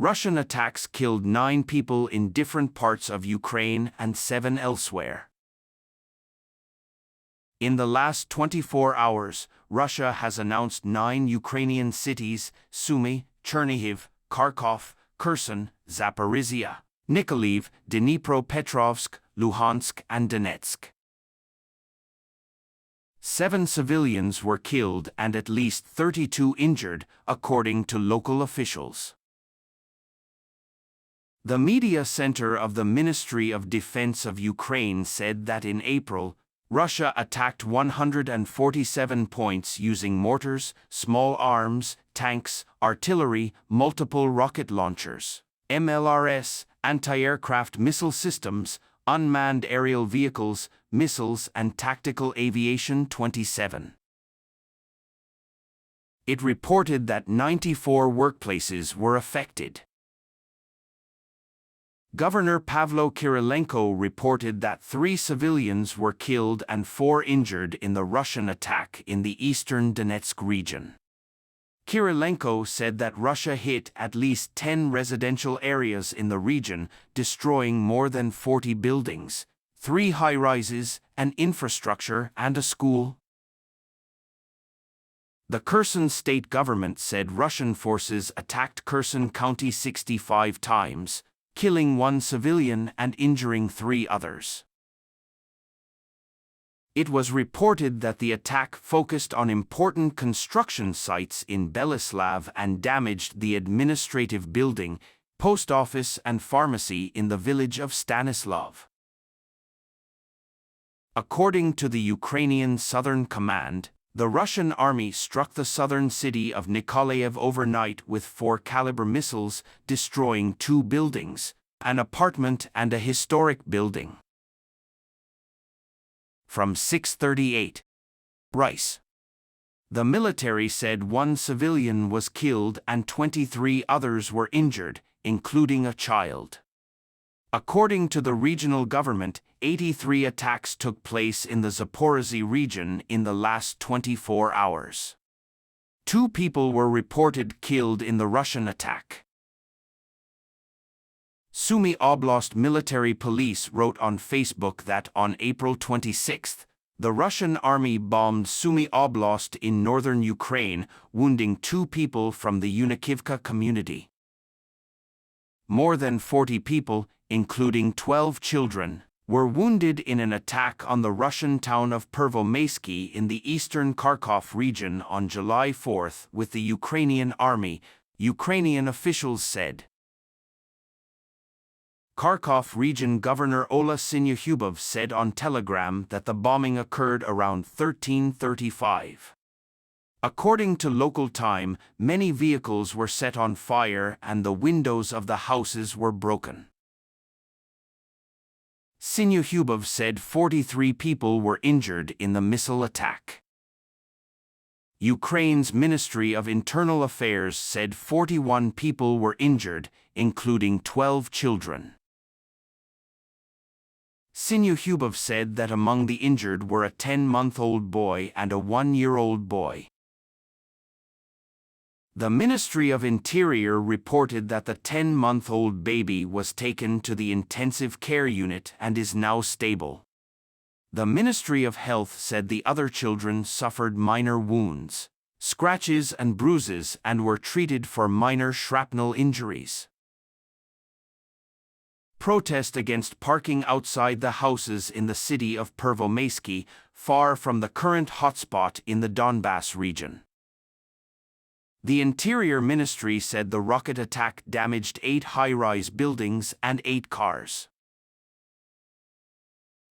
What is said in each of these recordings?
Russian attacks killed 9 people in different parts of Ukraine and 7 elsewhere. In the last 24 hours, Russia has announced 9 Ukrainian cities: Sumy, Chernihiv, Kharkov, Kherson, Zaporizhia, Nikolaev, Dnipropetrovsk, Luhansk, and Donetsk. 7 civilians were killed and at least 32 injured, according to local officials. The media center of the Ministry of Defense of Ukraine said that in April, Russia attacked 147 points using mortars, small arms, tanks, artillery, multiple rocket launchers, MLRS, anti-aircraft missile systems, unmanned aerial vehicles, missiles, and tactical aviation 27. It reported that 94 workplaces were affected. Governor Pavlo Kyrylenko reported that 3 civilians were killed and 4 injured in the Russian attack in the eastern Donetsk region. Kyrylenko said that Russia hit at least 10 residential areas in the region, destroying more than 40 buildings, 3 high-rises, an infrastructure, and a school. The Kherson state government said Russian forces attacked Kherson County 65 times, killing 1 civilian and injuring 3 others. It was reported that the attack focused on important construction sites in Belislav and damaged the administrative building, post office, and pharmacy in the village of Stanislav. According to the Ukrainian Southern Command, the Russian army struck the southern city of Nikolaev overnight with 4-caliber missiles, destroying 2 buildings, an apartment and a historic building. From 638. Rice. The military said 1 civilian was killed and 23 others were injured, including a child. According to the regional government, 83 attacks took place in the Zaporizhzhia region in the last 24 hours. 2 people were reported killed in the Russian attack. Sumy Oblast military police wrote on Facebook that on April 26, the Russian army bombed Sumy Oblast in northern Ukraine, wounding 2 people from the Yunikivka community. More than 40 people, including 12 children, were wounded in an attack on the Russian town of Pervomaysky in the eastern Kharkov region on July 4 with the Ukrainian army, Ukrainian officials said. Kharkov region Governor Ola Sinyuhubov said on Telegram that the bombing occurred around 13:35. According to local time, many vehicles were set on fire and the windows of the houses were broken. Sinyuhubov said 43 people were injured in the missile attack. Ukraine's Ministry of Internal Affairs said 41 people were injured, including 12 children. Sinyuhubov said that among the injured were a 10-month-old boy and a 1-year-old boy. The Ministry of Interior reported that the 10-month-old baby was taken to the intensive care unit and is now stable. The Ministry of Health said the other children suffered minor wounds, scratches and bruises and were treated for minor shrapnel injuries. Protest against parking outside the houses in the city of Pervomaysky, far from the current hotspot in the Donbass region. The Interior Ministry said the rocket attack damaged 8 high-rise buildings and 8 cars.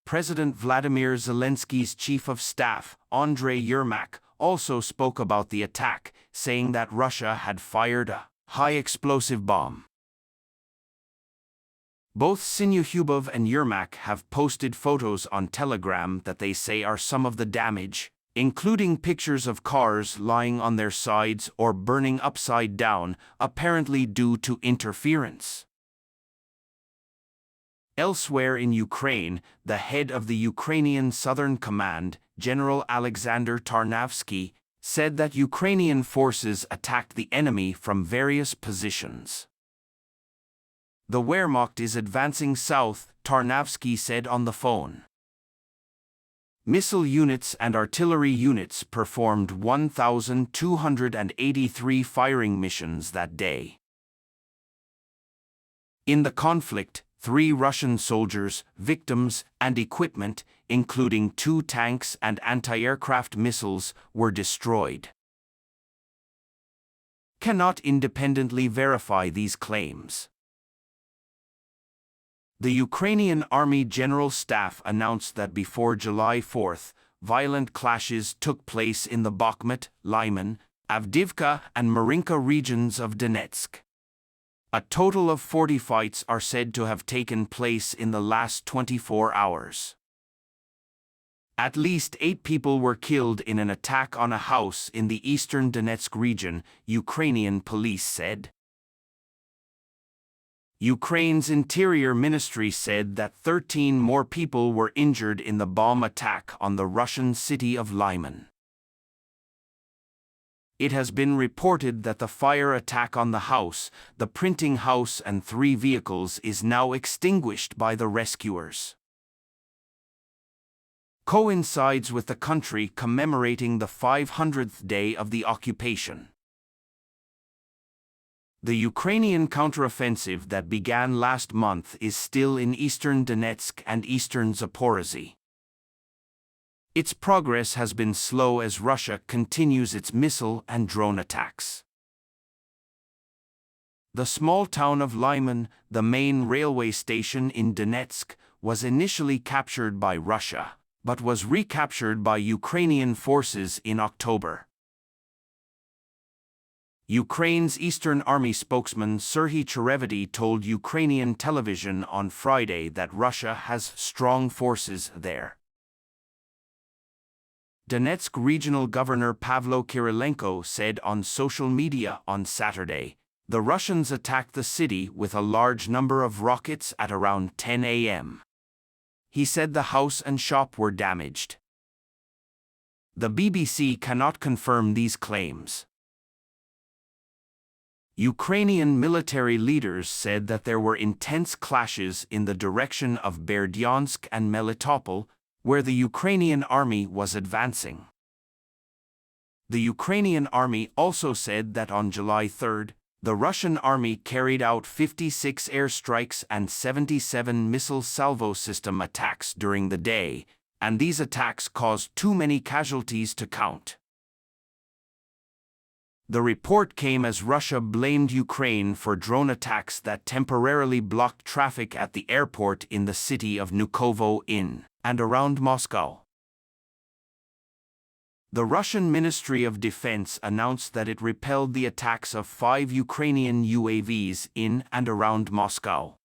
President Vladimir Zelensky's chief of staff, Andrei Yermak, also spoke about the attack, saying that Russia had fired a high-explosive bomb. Both Sinyuhubov and Yermak have posted photos on Telegram that they say are some of the damage, including pictures of cars lying on their sides or burning upside down, apparently due to interference. Elsewhere in Ukraine, the head of the Ukrainian Southern Command, General Alexander Tarnavsky, said that Ukrainian forces attacked the enemy from various positions. The Wehrmacht is advancing south, Tarnavsky said on the phone. Missile units and artillery units performed 1,283 firing missions that day. In the conflict, 3 Russian soldiers, victims, and equipment, including 2 tanks and anti-aircraft missiles, were destroyed. Cannot independently verify these claims. The Ukrainian Army General Staff announced that before July 4, violent clashes took place in the Bakhmut, Lyman, Avdiivka, and Marinka regions of Donetsk. A total of 40 fights are said to have taken place in the last 24 hours. At least 8 people were killed in an attack on a house in the eastern Donetsk region, Ukrainian police said. Ukraine's Interior Ministry said that 13 more people were injured in the bomb attack on the Russian city of Lyman. It has been reported that the fire attack on the house, the printing house, and 3 vehicles is now extinguished by the rescuers. Coincides with the country commemorating the 500th day of the occupation. The Ukrainian counteroffensive that began last month is still in eastern Donetsk and eastern Zaporozhye. Its progress has been slow as Russia continues its missile and drone attacks. The small town of Lyman, the main railway station in Donetsk, was initially captured by Russia, but was recaptured by Ukrainian forces in October. Ukraine's Eastern Army spokesman Serhiy Cherevity told Ukrainian television on Friday that Russia has strong forces there. Donetsk Regional Governor Pavlo Kyrylenko said on social media on Saturday, the Russians attacked the city with a large number of rockets at around 10 a.m. He said the house and shop were damaged. The BBC cannot confirm these claims. Ukrainian military leaders said that there were intense clashes in the direction of Berdyansk and Melitopol, where the Ukrainian army was advancing. The Ukrainian army also said that on July 3, the Russian army carried out 56 airstrikes and 77 missile salvo system attacks during the day, and these attacks caused too many casualties to count. The report came as Russia blamed Ukraine for drone attacks that temporarily blocked traffic at the airport in the city of Vnukovo in and around Moscow. The Russian Ministry of Defense announced that it repelled the attacks of 5 Ukrainian UAVs in and around Moscow.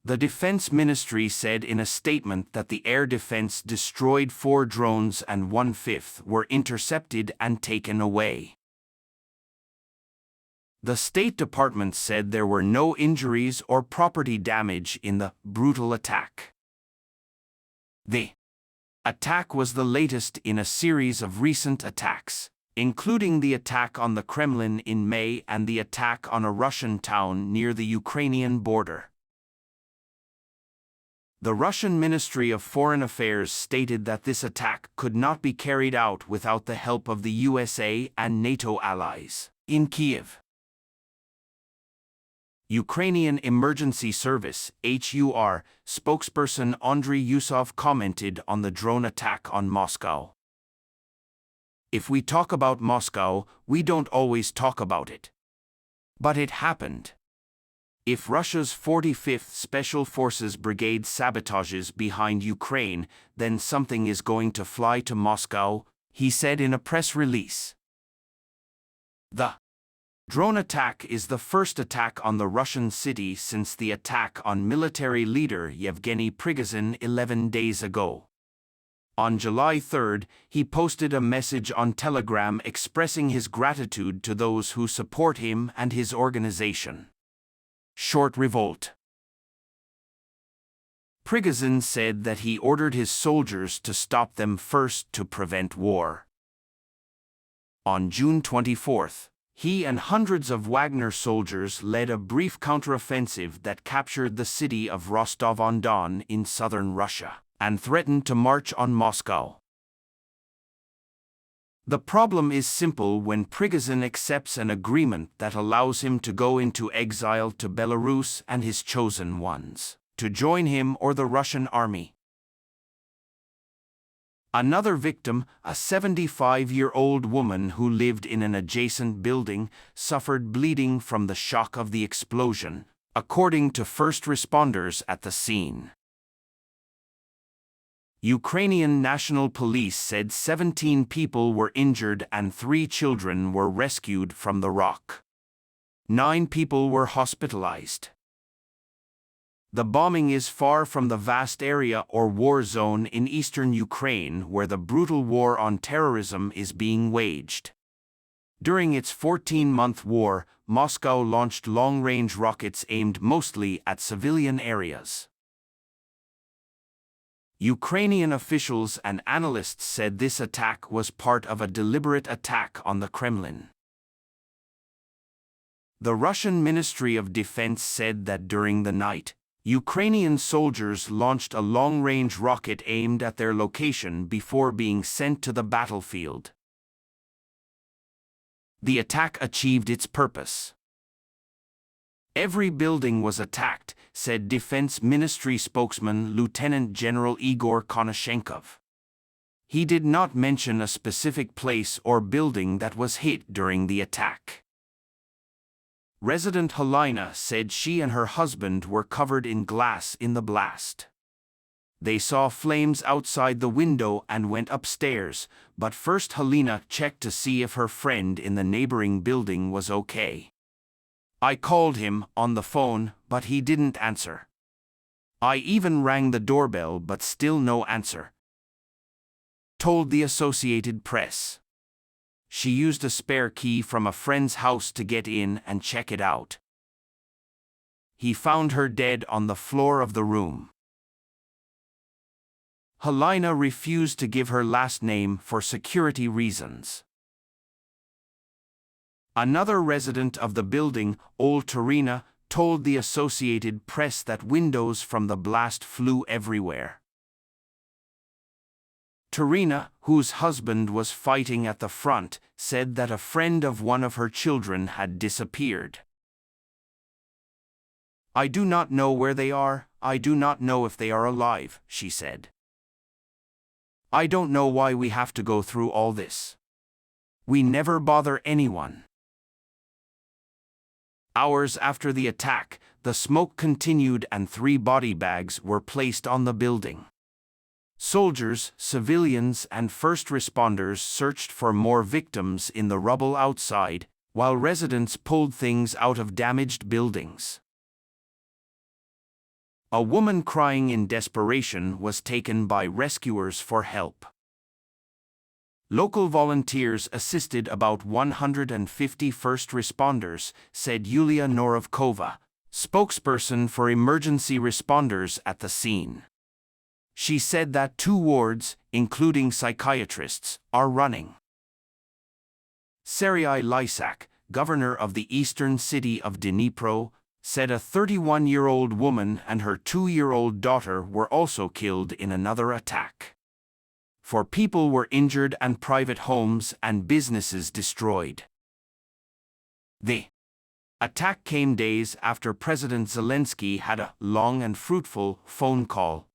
The Defense Ministry said in a statement that the air defense destroyed 4 drones and 1/5 were intercepted and taken away. The State Department said there were no injuries or property damage in the brutal attack. The attack was the latest in a series of recent attacks, including the attack on the Kremlin in May and the attack on a Russian town near the Ukrainian border. The Russian Ministry of Foreign Affairs stated that this attack could not be carried out without the help of the USA and NATO allies in Kyiv. Ukrainian Emergency Service (HUR) spokesperson Andriy Yusov commented on the drone attack on Moscow. "If we talk about Moscow, we don't always talk about it. But it happened. If Russia's 45th Special Forces Brigade sabotages behind Ukraine, then something is going to fly to Moscow," he said in a press release. The drone attack is the first attack on the Russian city since the attack on military leader Yevgeny Prigozhin 11 days ago. On July 3, he posted a message on Telegram expressing his gratitude to those who support him and his organization. Short revolt. Prigozhin said that he ordered his soldiers to stop them first to prevent war. On June 24, He and hundreds of Wagner soldiers led a brief counteroffensive that captured the city of Rostov-on-Don in southern Russia and threatened to march on Moscow. The problem is simple when Prigozhin accepts an agreement that allows him to go into exile to Belarus and his chosen ones to join him or the Russian army. Another victim, a 75-year-old woman who lived in an adjacent building, suffered bleeding from the shock of the explosion, according to first responders at the scene. Ukrainian National Police said 17 people were injured and 3 children were rescued from the rock. 9 people were hospitalized. The bombing is far from the vast area or war zone in eastern Ukraine where the brutal war on terrorism is being waged. During its 14-month war, Moscow launched long-range rockets aimed mostly at civilian areas. Ukrainian officials and analysts said this attack was part of a deliberate attack on the Kremlin. The Russian Ministry of Defense said that during the night, Ukrainian soldiers launched a long-range rocket aimed at their location before being sent to the battlefield. The attack achieved its purpose. Every building was attacked, said Defense Ministry spokesman Lieutenant General Igor Konashenkov. He did not mention a specific place or building that was hit during the attack. Resident Halina said she and her husband were covered in glass in the blast. They saw flames outside the window and went upstairs, but first Halina checked to see if her friend in the neighboring building was okay. I called him on the phone, but he didn't answer. I even rang the doorbell but still no answer, told the Associated Press. She used a spare key from a friend's house to get in and check it out. He found her dead on the floor of the room. Halina refused to give her last name for security reasons. Another resident of the building, Old Tarina, told the Associated Press that windows from the blast flew everywhere. Tarina, whose husband was fighting at the front, said that a friend of one of her children had disappeared. I do not know where they are, I do not know if they are alive, she said. I don't know why we have to go through all this. We never bother anyone. Hours after the attack, the smoke continued and 3 body bags were placed on the building. Soldiers, civilians, and first responders searched for more victims in the rubble outside, while residents pulled things out of damaged buildings. A woman crying in desperation was taken by rescuers for help. Local volunteers assisted about 150 first responders, said Yulia Norovkova, spokesperson for emergency responders at the scene. She said that 2 wards, including psychiatrists, are running. Serhiy Lysak, governor of the eastern city of Dnipro, said a 31-year-old woman and her 2-year-old daughter were also killed in another attack. 4 people were injured and private homes and businesses destroyed. The attack came days after President Zelensky had a long and fruitful phone call